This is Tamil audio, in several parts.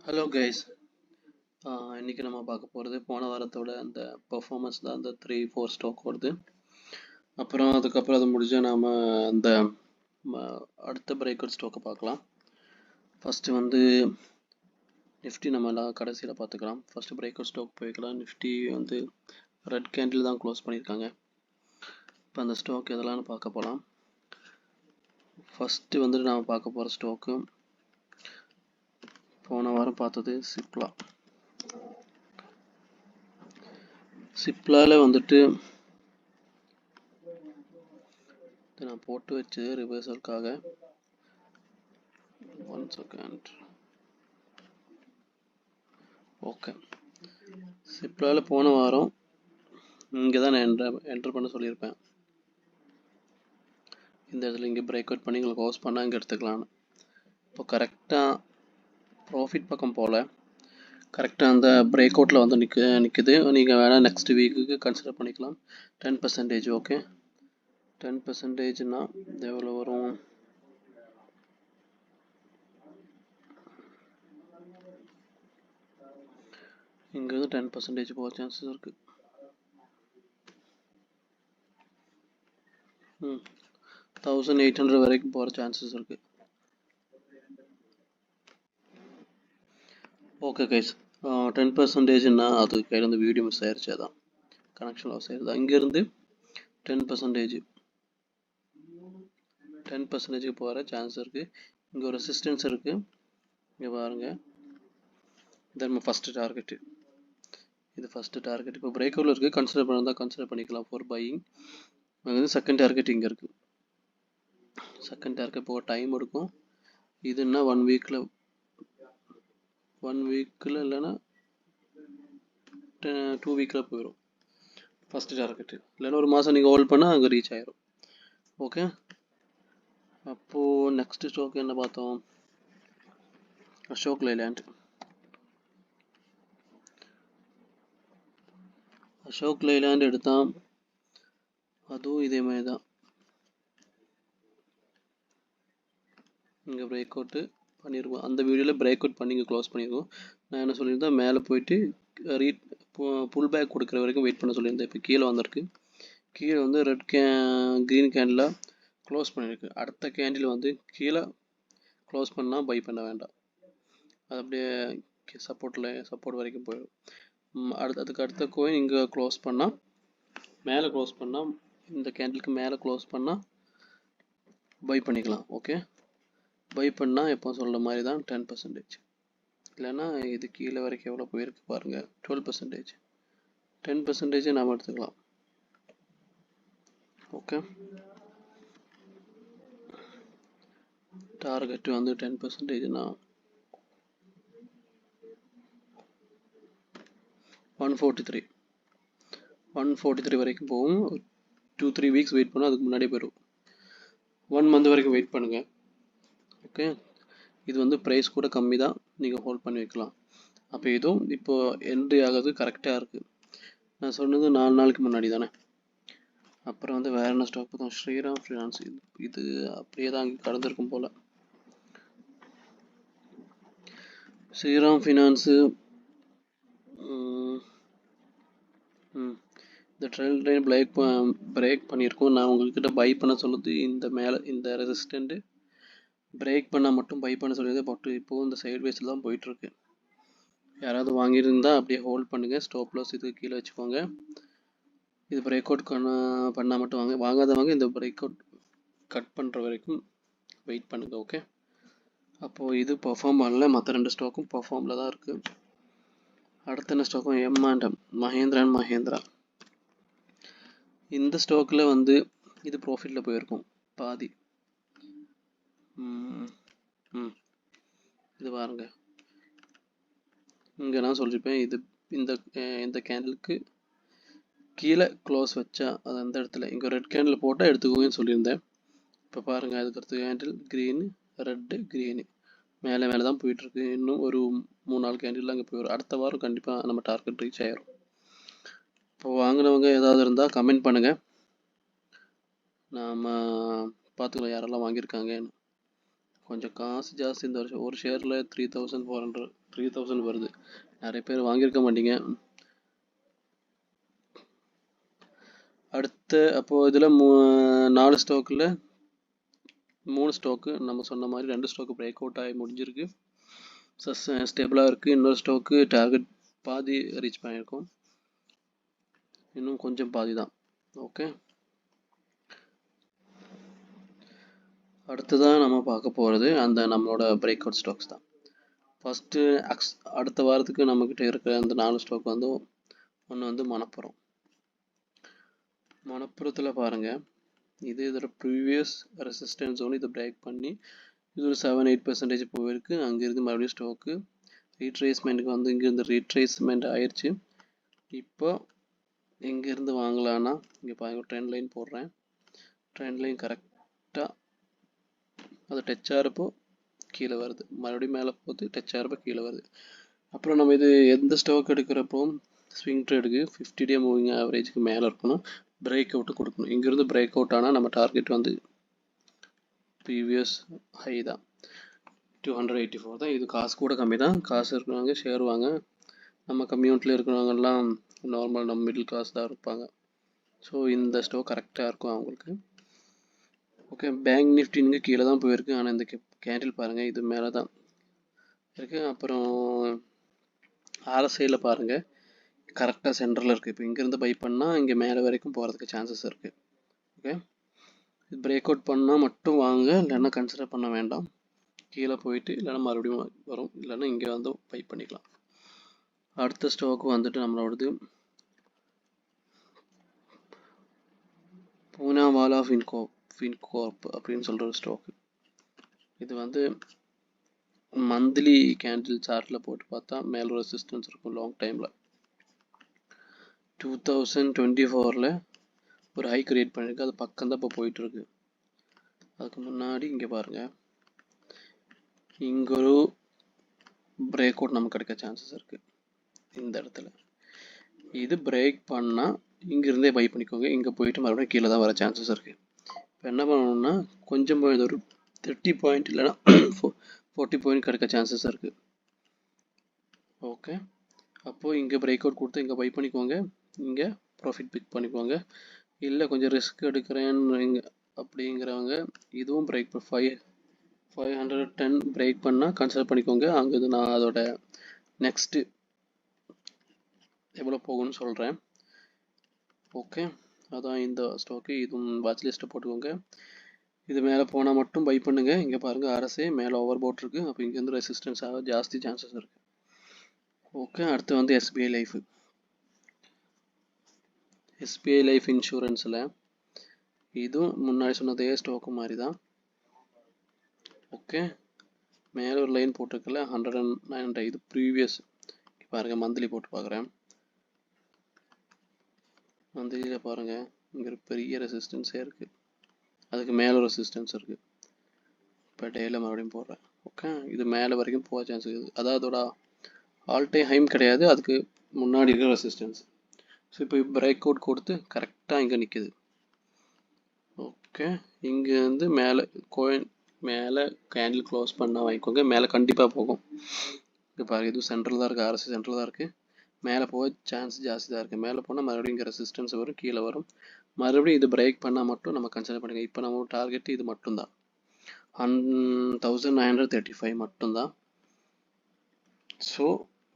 Hello guys. இன்னைக்கு நம்ம பார்க்க போகிறது போன வாரத்தோட அந்த பர்ஃபார்மன்ஸ் தான் அந்த 3-4 ஸ்டாக் வருது. அதுக்கப்புறம் அது முடிஞ்சு நாம் அந்த அடுத்த பிரேக் அவுட் ஸ்டாக்கை பார்க்கலாம். ஃபஸ்ட்டு வந்து நிஃப்டி நம்ம கடைசியில் பார்த்துக்கலாம். ஃபஸ்ட்டு பிரேக் அவுட் ஸ்டாக் போய்க்கலாம். நிஃப்டி வந்து ரெட் கேண்டில் தான் க்ளோஸ் பண்ணியிருக்காங்க. இப்போ அந்த ஸ்டாக் எதெல்லாம் பார்க்க போகலாம். ஃபஸ்ட்டு வந்து நாம் பார்க்க போகிற ஸ்டாக்கு போன வாரம் பார்த்தது சிப்லாவில் வந்துட்டு நான் போட்டு வச்சு ரிவர்சலுக்காக 1 செகண்ட். ஓகே, சிப்லாவில் போன வாரம் இங்கே தான் நான் என்ட்ரு பண்ண சொல்லியிருப்பேன். இந்த இடத்துல இங்கே பிரேக் அவுட் பண்ணி உங்களுக்கு க்ளோஸ் பண்ணால் இங்கே எடுத்துக்கலான்னு. இப்போ கரெக்டாக ப்ராஃபிட் பக்கம் போல் கரெக்டாக அந்த பிரேக் அவுட்டில் வந்து நிற்குது. நீங்கள் வேணால் நெக்ஸ்ட் வீக்குக்கு கன்சிடர் பண்ணிக்கலாம். 10%. ஓகே, 10%னா எவ்வளோ வரும்? இங்கே வந்து 10% போக சான்சஸ் இருக்குது. 1800 வரைக்கும் போகிற சான்சஸ் இருக்குது. ஓகே கைஸ், 10%ன்னா அது கையில் வந்து வீடியோ மிஸ் ஆயிடுச்சு. அதான் கனெக்ஷன் லாஸ் ஆயிடுது. இங்கேருந்து 10%க்கு போகிற சான்ஸ் இருக்குது. இங்கே ஒரு ரெசிஸ்டன்ஸ் இருக்குது. இங்கே பாருங்கள், இது நம்ம ஃபஸ்ட்டு டார்கெட்டு. இது ஃபஸ்ட்டு டார்கெட். இப்போ பிரேக் அவுட்டில் இருக்குது. கன்சிடர் பண்ணால் கன்சிடர் பண்ணிக்கலாம் ஃபார் பையிங். அங்கே வந்து செகண்ட் டார்கெட் இங்கே இருக்குது. செகண்ட் டார்கெட் போக டைம் எடுக்கும். இதுன்னா 1 வீக்கில் இல்லைன்னா 2 வீக்கில் போயிடும் ஃபஸ்ட்டு டார்கெட்டு. இல்லைன்னா ஒரு மாதம் நீங்கள் ஹோல்ட் பண்ணால் அங்கே ரீச் ஆயிரும். ஓகே, அப்போது நெக்ஸ்ட் ஸ்டாக் என்ன பார்த்தோம்? அசோக் லைலாண்ட். அசோக் லைலாண்ட் எடுத்தான், அதுவும் இதே மாதிரி தான். இங்கே பிரேக் அவுட்டு பண்ணியிருக்கோம். அந்த வீடியோவில் பிரேக் அவுட் பண்ணி இங்கே க்ளோஸ் பண்ணியிருக்கோம். நான் என்ன சொல்லியிருந்தேன், மேலே போயிட்டு புல் பேக் கொடுக்குற வரைக்கும் வெயிட் பண்ண சொல்லியிருந்தேன். இப்போ கீழே வந்திருக்கு. கீழே வந்து க்ரீன் கேண்டில் க்ளோஸ் பண்ணியிருக்கு. அடுத்த கேண்டில் வந்து கீழே க்ளோஸ் பண்ணால் பை பண்ண வேண்டாம். அது அப்படியே சப்போர்ட் வரைக்கும் போயிடும். அதுக்கு அடுத்த கோயின் இங்கே க்ளோஸ் பண்ணால், மேலே க்ளோஸ் பண்ணால், இந்த கேண்டிலுக்கு மேலே க்ளோஸ் பண்ணால் பை பண்ணிக்கலாம். ஓகே, பை பண்ணால் எப்போ சொல்கிற மாதிரி தான் 10%. இல்லைன்னா இது கீழே வரைக்கும் எவ்வளோ போயிருக்கு பாருங்கள், 12%. 10% நாம் எடுத்துக்கலாம். ஓகே, டார்கெட் வந்து 10%னா 143 வரைக்கும் போகும். 2-3 வீக்ஸ் வெயிட் பண்ணால் அதுக்கு முன்னாடியே போயிடும். 1 மந்த் வரைக்கும் வெயிட் பண்ணுங்கள். ஓகே, இது வந்து ப்ரைஸ் கூட கம்மி தான், நீங்கள் ஹோல்ட் பண்ணி வைக்கலாம். அப்போ இதுவும் இப்போது என்ட்ரி ஆகிறது கரெக்டாக இருக்குது. நான் சொன்னது 4 நாளுக்கு முன்னாடி தானே. அப்புறம் வந்து வேறு என்ன ஸ்டாக் பார்த்தோம்? ஸ்ரீராம் ஃபினான்ஸ். இது அப்படியே தான் அங்கே கடந்திருக்கும் போல். ஸ்ரீராம் ஃபினான்ஸு இந்த ட்ரெண்ட் லைன் பிரேக் பண்ணியிருக்கோம். நான் உங்கள்கிட்ட பை பண்ண சொல்லுது இந்த ரெசிஸ்டண்ட்டு பிரேக் பண்ணால் மட்டும் பை பண்ண சொல்லியது. பட் இப்போது இந்த சைட் வேஸில் தான் போயிட்டுருக்கு. யாராவது வாங்கியிருந்தால் அப்படியே ஹோல்ட் பண்ணுங்கள். ஸ்டாப் லாஸ் இதுக்கு கீழே வச்சுக்கோங்க. இது பிரேக் அவுட் பண்ணால் மட்டும் வாங்காதவங்க இந்த பிரேக் அவுட் கட் பண்ணுற வரைக்கும் வெயிட் பண்ணுங்கள். ஓகே, அப்போது இது பர்ஃபார்ம் பண்ணல. மற்ற 2 ஸ்டாக்கும் பர்ஃபார்மில் தான் இருக்குது. அடுத்த என்ன ஸ்டாக்கும்? M&M, Mahindra and Mahindra. இந்த ஸ்டாக்கில் வந்து இது ப்ராஃபிட்டில் போயிருக்கும் பாதி. இது பாருங்க, இங்கே நான் சொல்லியிருப்பேன், இது இந்த கேண்டிலுக்கு கீழே க்ளோஸ் வச்சா அது அந்த இடத்துல இங்கே ரெட் கேண்டில் போட்டால் எடுத்துக்கோங்கன்னு சொல்லியிருந்தேன். இப்போ பாருங்கள், அதுக்கு அடுத்த கேண்டில் க்ரீனு, ரெட்டு, க்ரீனு மேலே தான் போயிட்டுருக்கு. இன்னும் ஒரு 3-4 கேண்டில் அங்கே போயிடும். அடுத்த வாரம் கண்டிப்பாக நம்ம டார்கெட் ரீச் ஆயிரும். இப்போ வாங்கினவங்க ஏதாவது இருந்தால் கமெண்ட் பண்ணுங்கள், நாம் பார்த்துக்கலாம் யாரெல்லாம் வாங்கியிருக்காங்கன்னு. கொஞ்சம் காசு ஜாஸ்தி இந்த வருஷம். ஒரு ஷேரில் 3,000 வருது. நிறைய பேர் வாங்கியிருக்க மாட்டீங்க. அடுத்து அப்போது இதில் 4 ஸ்டாக்கில் 3 ஸ்டாக்கு நம்ம சொன்ன மாதிரி 2 ஸ்டாக்கு பிரேக் அவுட் ஆகி முடிஞ்சிருக்கு, ஸ்டேபிளாக இருக்குது. இன்னொரு ஸ்டாக்கு டார்கெட் பாதி ரீச் பண்ணியிருக்கோம், இன்னும் கொஞ்சம் பாதி தான். ஓகே, அடுத்ததான் நம்ம பார்க்க போகிறது அந்த நம்மளோட பிரேக் அவுட் ஸ்டாக்ஸ் தான். ஃபஸ்ட்டு அடுத்த வாரத்துக்கு நம்மக்கிட்ட இருக்கிற அந்த 4 ஸ்டாக் வந்து ஒன்று வந்து மணப்புறத்தில் பாருங்கள், இது இதோட ப்ரீவியஸ் ரெசிஸ்டன்ஸ் ஜோன் இதை பிரேக் பண்ணி இது ஒரு 7-8% போயிருக்கு. அங்கேருந்து மறுபடியும் ஸ்டாக்கு ரீட்ரேஸ்மெண்ட்டுக்கு வந்து இங்கேருந்து ரீட்ரேஸ்மெண்ட் ஆயிடுச்சு. இப்போ எங்கேருந்து வாங்கலான்னா இங்கே பாருங்கள், ட்ரெண்ட் லைன் போடுறேன். ட்ரெண்ட் லைன் கரெக்டாக அது டச் ஆகிறப்போ கீழே வருது, மறுபடியும் மேலே போகுது, டச் ஆகிறப்போ கீழே வருது. அப்புறம் நம்ம இது எந்த ஸ்டாக் எடுக்கிறப்போ ஸ்விங் ட்ரேடுக்கு 50 டே மூவிங் ஆவரேஜுக்கு மேலே இருக்கணும், பிரேக் அவுட்டு கொடுக்கணும். இங்கேருந்து பிரேக் அவுட் ஆனால் நம்ம டார்கெட் வந்து ப்ரீவியஸ் ஹை தான் 284 தான். இது காசு கூட கம்மி தான். காசு இருக்கிறவங்க ஷேர் வாங்க, நம்ம கம்யூனிட்டியில் இருக்கிறவங்கெல்லாம் நார்மல் நம்ம மிடில் கிளாஸ் தான் இருப்பாங்க. ஸோ இந்த ஸ்டாக் கரெக்டாக இருக்கும் அவங்களுக்கு. ஓகே, பேங்க் நிஃப்டி இங்கே கீழே தான் போயிருக்கு, ஆனால் இந்த கேண்டில் பாருங்கள் இது மேலே தான் இருக்குது. அப்புறம் RSIயில் பாருங்கள் கரெக்டாக சென்டரில் இருக்குது. இப்போ இங்கேருந்து பை பண்ணால் இங்கே மேலே வரைக்கும் போகிறதுக்கு சான்சஸ் இருக்குது. ஓகே, இது பிரேக் அவுட் பண்ணால் மட்டும் வாங்க, இல்லைன்னா கன்சிடர் பண்ண வேண்டாம். கீழே போயிட்டு இல்லைன்னா மறுபடியும் வரும், இல்லைன்னா இங்கே வந்து பை பண்ணிக்கலாம். அடுத்த ஸ்டாக்கு வந்துட்டு நம்மளோடது பூனாவாலா ஃபின்கோர்ப் அப்படின்னு சொல்கிற ஒரு ஸ்டாக்கு. இது வந்து மந்த்லி கேண்டில் சார்ட்டில் போட்டு பார்த்தா மேலே ரெசிஸ்டன்ஸ் இருக்கும் லாங் டைமில். 2024 ஒரு ஹை கிரியேட் பண்ணியிருக்கு, அது பக்கம் தான் இப்போ போயிட்டுருக்கு. அதுக்கு முன்னாடி இங்கே பாருங்கள், இங்கே ஒரு பிரேக் அவுட் நமக்கு கிடைக்க சான்சஸ் இருக்குது. இந்த இடத்துல இது பிரேக் பண்ணால் இங்கேருந்தே பை பண்ணிக்கோங்க, இங்கே போயிட்டு மறுபடியும் கீழே தான் வர சான்சஸ் இருக்குது. இப்போ என்ன பண்ணணும்னா கொஞ்சம் ஒரு 30 பாயிண்ட் இல்லைன்னா 40 பாயிண்ட் கிடைக்க சான்சஸ் இருக்குது. ஓகே, அப்போது இங்கே பிரேக் அவுட் கொடுத்து இங்கே பை பண்ணிக்கோங்க, இங்கே ப்ராஃபிட் பிக் பண்ணிக்கோங்க. இல்லை கொஞ்சம் ரிஸ்க் எடுக்கிறேன்னு அப்படிங்கிறவங்க இதுவும் பிரேக் 510 பிரேக் பண்ணால் கன்சிடர் பண்ணிக்கோங்க. அங்கே நான் அதோட நெக்ஸ்ட்டு எவ்வளோ போகும்னு சொல்கிறேன். ஓகே, அதான் இந்த ஸ்டாக்கு, இதுவும் வாட்ச் லிஸ்ட்டை போட்டுக்கோங்க. இது மேலே போனால் மட்டும் பை பண்ணுங்கள். இங்கே பாருங்கள் RSI மேலே ஓவர் போட்டிருக்கு, அப்போ இங்கேருந்து ரெசிஸ்டன்ஸ் ஆக ஜாஸ்தி சான்சஸ் இருக்குது. ஓகே, அடுத்து வந்து SBI லைஃப் இன்சூரன்ஸில் இதுவும் முன்னாடி சொன்னதே ஸ்டாக்கு மாதிரி தான். ஓகே, மேலே ஒரு லைன் போட்டிருக்கல 109, இது ப்ரீவியஸ். பாருங்கள் மந்த்லி போட்டு பார்க்குறேன். மந்த்லியில் பாருங்கள் இங்கே பெரிய ரெசிஸ்டன்ஸே இருக்குது, அதுக்கு மேலே ஒரு ரெசிஸ்டன்ஸ் இருக்குது. இப்போ டேயில் மறுபடியும் போடுறேன். ஓகே, இது மேலே வரைக்கும் போக சான்ஸ் இருக்குது, அதாவது அதோட ஆல் டைம் ஹைம் கிடையாது, அதுக்கு முன்னாடி இருக்கிற ரெசிஸ்டன்ஸ். ஸோ இப்போ பிரேக் அவுட் கொடுத்து கரெக்டாக இங்கே நிற்குது. ஓகே, இங்கே வந்து மேலே கேண்டில் க்ளோஸ் பண்ணால் வாங்கிக்கோங்க, மேலே கண்டிப்பாக போகும். இப்போ பாருங்கள் இது சென்ட்ரல் தான் இருக்குது, RSI சென்ட்ரல் தான் இருக்குது, மேலே போக சான்ஸ் ஜாஸ்தி தான் இருக்குது. மேலே போனால் மறுபடியும் இங்கே ரெசிஸ்டன்ஸ் வரும், கீழே வரும், மறுபடியும் இது பிரேக் பண்ணால் மட்டும் நம்ம கன்சிடர் பண்ணுங்கள். இப்போ நம்ம டார்கெட் இது மட்டும்தான் 1935 மட்டும்தான். ஸோ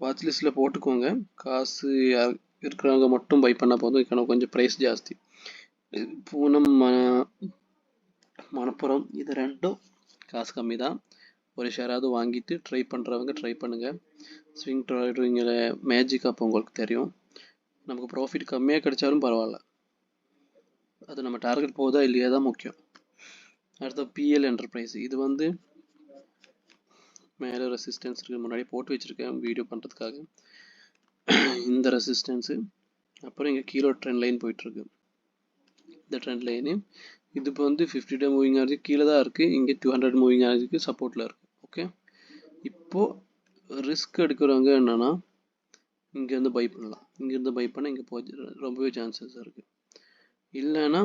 வாட்ச் லிஸ்ட்டில் போட்டுக்கோங்க, காசு இருக்கிறவங்க மட்டும் பை பண்ணால் போதும். இப்போ கொஞ்சம் ப்ரைஸ் ஜாஸ்தி. பூனம் மணப்புறம் இது ரெண்டும் காசு கம்மி தான். ஒரு ஷேராவது வாங்கிட்டு ட்ரை பண்ணுறவங்க ட்ரை பண்ணுங்கள். ஸ்விங் ட்ரேடிங்கில் மேஜிக் அப்போ உங்களுக்கு தெரியும். நமக்கு ப்ராஃபிட் கம்மியாக கிடைச்சாலும் பரவாயில்ல, அது நம்ம டார்கெட் போகுதா இல்லையா தான் முக்கியம். அடுத்த PL என்டர்பிரைஸ், இது வந்து மேலே ரெசிஸ்டன்ஸ் இருக்குது, முன்னாடி போட்டு வச்சுருக்கேன் வீடியோ பண்ணுறதுக்காக. இந்த ரெசிஸ்டன்ஸு, அப்புறம் இங்கே கீழே ட்ரெண்ட் லைன் போயிட்டுருக்கு. இந்த ட்ரெண்ட் லைனு இது இப்போ வந்து 50 டே மூவிங் ஆகுது, கீழே தான் இருக்குது, இங்கே 200 மூவிங் ஆகுதுக்கு சப்போர்ட்டில் இருக்குது. ஓகே, இப்போது ரிஸ்க் எடுக்கிறவங்க என்னென்னா இங்கேருந்து பை பண்ணலாம், இங்கேருந்து பை பண்ணால் இங்கே போய் ரொம்பவே சான்சஸ் இருக்குது. இல்லைன்னா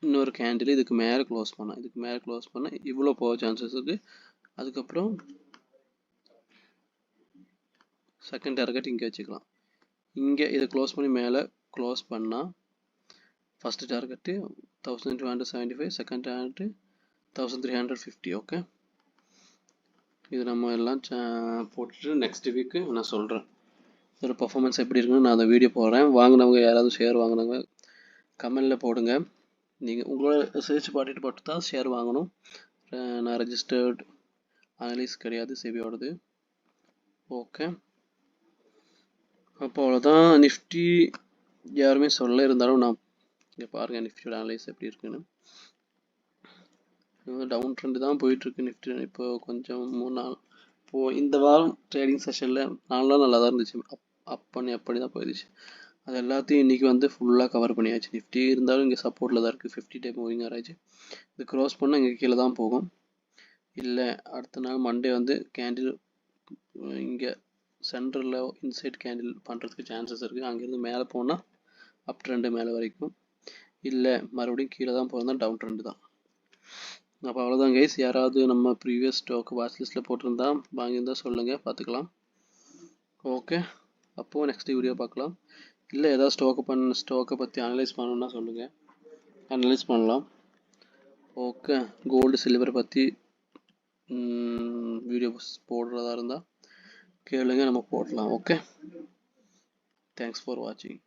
இன்னொரு கேண்டில் இதுக்கு மேலே க்ளோஸ் பண்ணால் இவ்வளோ போக சான்சஸ் இருக்குது. அதுக்கப்புறம் செகண்ட் டார்கெட் இங்கே வச்சுக்கலாம். இங்கே இதை க்ளோஸ் பண்ணி மேலே க்ளோஸ் பண்ணால் first target 1275, second target 1350. Okay, இது நம்ம எல்லாம் போட்டுட்டு நெக்ஸ்ட் வீக்கு நான் சொல்கிறேன் இதோட பர்ஃபார்மன்ஸ் எப்படி இருக்குன்னு. நான் அந்த வீடியோ போடுறேன். வாங்கினவங்க யாராவது ஷேர் வாங்கினவங்க கமெண்டில் போடுங்க. நீங்கள் உங்களோட ரிசர்ச் பார்த்துட்டு தான் ஷேர் வாங்கணும். நான் ரெஜிஸ்டர்ட் அனலிஸ்ட் கிடையாது, செபியோடது. ஓகே, அப்போ அவ்வளோதான். நிஃப்டி யாருமே சொல்ல இருந்தாலும் நான் இங்கே பாருங்கள் நிஃப்டியோட அனலைஸ் எப்படி இருக்குன்னு. டவுன் ட்ரெண்டு தான் போயிட்டுருக்கு நிஃப்டி. இப்போ கொஞ்சம் 3 நாள் இந்த வாரம் ட்ரேடிங் செஷனில் 4 நாள் நல்லா தான் இருந்துச்சு. அப்படி தான் போயிடுச்சு. அது எல்லாத்தையும் இன்றைக்கி வந்து ஃபுல்லாக கவர் பண்ணியாச்சு. நிஃப்டி இருந்தாலும் இங்கே சப்போர்ட்டில் தான் இருக்குது. 50 டே மூவிங் ஆராய்ச்சி இது க்ராஸ் பண்ணால் இங்கே கீழே தான் போகும். இல்லை அடுத்த நாள் மண்டே வந்து கேண்டில் இங்கே சென்டரில் இன்சைட் கேண்டில் பண்ணுறதுக்கு சான்சஸ் இருக்குது. அங்கேருந்து மேலே போனால் அப் ட்ரெண்டு மேலே வரைக்கும், இல்லை மறுபடியும் கீழே தான் போகிறதா டவுன் ட்ரெண்டு தான். அப்போ அவ்வளோதான் கைஸ். யாராவது நம்ம ப்ரீவியஸ் ஸ்டாக் வாட்ச் லிஸ்ட்டில் போட்டிருந்தா வாங்கியிருந்தால் சொல்லுங்கள், பார்த்துக்கலாம். ஓகே, அப்போது நெக்ஸ்ட் வீடியோ பார்க்கலாம். இல்லை ஏதாவது ஸ்டாக்கை பற்றி அனலைஸ் பண்ணணுன்னா சொல்லுங்கள், அனலைஸ் பண்ணலாம். ஓகே, கோல்டு சில்வர் பற்றி வீடியோஸ் போடுறதா இருந்தால் கேளுங்க, நம்ம போடலாம். ஓகே, தேங்க்ஸ் ஃபார் வாட்சிங்.